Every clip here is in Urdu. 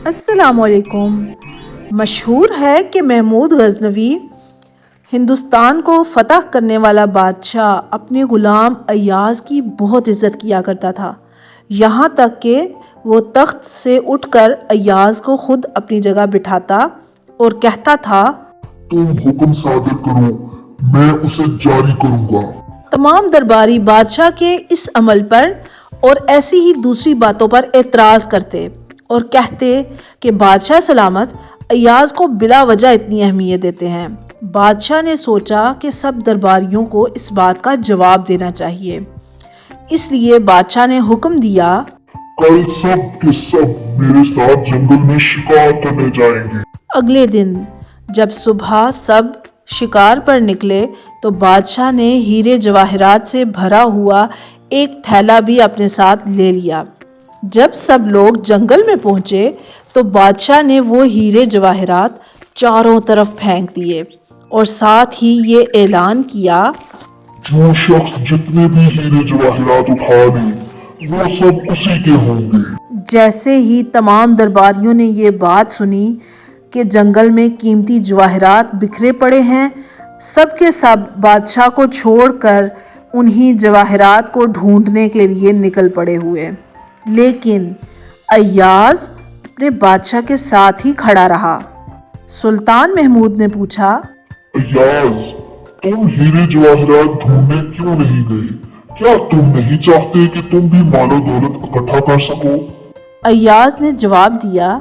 السلام علیکم۔ مشہور ہے کہ محمود غزنوی ہندوستان کو فتح کرنے والا بادشاہ اپنے غلام ایاز کی بہت عزت کیا کرتا تھا، یہاں تک کہ وہ تخت سے اٹھ کر ایاز کو خود اپنی جگہ بٹھاتا اور کہتا تھا، تم حکم صادر کرو، میں اسے جاری کروں گا۔ تمام درباری بادشاہ کے اس عمل پر اور ایسی ہی دوسری باتوں پر اعتراض کرتے اور کہتے کہ بادشاہ سلامت ایاز کو بلا وجہ اتنی اہمیت دیتے ہیں۔ بادشاہ نے سوچا کہ سب درباریوں کو اس بات کا جواب دینا چاہیے، اس لیے بادشاہ نے حکم دیا، کل سب کے سب میرے ساتھ جنگل میں شکار کرنے جائیں گے۔ اگلے دن جب صبح سب شکار پر نکلے تو بادشاہ نے ہیرے جواہرات سے بھرا ہوا ایک تھیلا بھی اپنے ساتھ لے لیا۔ جب سب لوگ جنگل میں پہنچے تو بادشاہ نے وہ ہیرے جواہرات چاروں طرف پھینک دیے اور ساتھ ہی یہ اعلان کیا، جو شخص جتنے بھی ہیرے جواہرات اٹھا لے وہ سب اسی کے ہوں گے۔ جیسے ہی تمام درباریوں نے یہ بات سنی کہ جنگل میں قیمتی جواہرات بکھرے پڑے ہیں، سب کے سب بادشاہ کو چھوڑ کر انہی جواہرات کو ڈھونڈنے کے لیے نکل پڑے ہوئے، لیکن ایاز اپنے بادشاہ کے ساتھ ہی کھڑا رہا۔ سلطان محمود نے پوچھا، ایاز، تم ہیرے جواہرات ڈھونڈنے کیوں نہیں گئے؟ کیا تم نہیں چاہتے کہ تم بھی مال و دولت اکٹھا کر سکو؟ ایاز نے جواب دیا،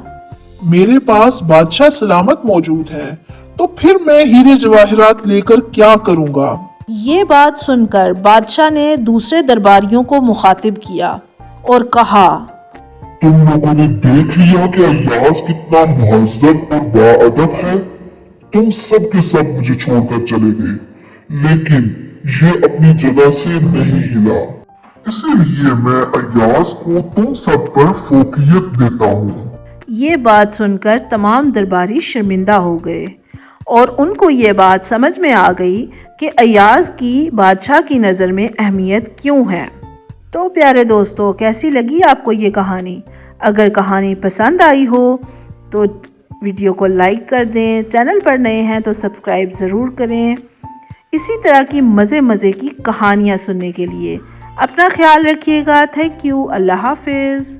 میرے پاس بادشاہ سلامت موجود ہے، تو پھر میں ہیرے جواہرات لے کر کیا کروں گا؟ یہ بات سن کر بادشاہ نے دوسرے درباریوں کو مخاطب کیا اور کہا، تم لوگوں نے دیکھ لیا کہ ایاز کتنا مہذب اور باادب ہے۔ تم سب کے سب مجھے چھوڑ کر چلے گئے، لیکن یہ اپنی جگہ سے نہیں ہلا، اسی لیے میں ایاز کو تم سب پر فوقیت دیتا ہوں۔ یہ بات سن کر تمام درباری شرمندہ ہو گئے اور ان کو یہ بات سمجھ میں آ گئی کہ ایاز کی بادشاہ کی نظر میں اہمیت کیوں ہے۔ تو پیارے دوستو، کیسی لگی آپ کو یہ کہانی؟ اگر کہانی پسند آئی ہو تو ویڈیو کو لائک کر دیں، چینل پر نئے ہیں تو سبسکرائب ضرور کریں، اسی طرح کی مزے کی کہانیاں سننے کے لیے۔ اپنا خیال رکھیے گا۔ Thank you. اللہ حافظ۔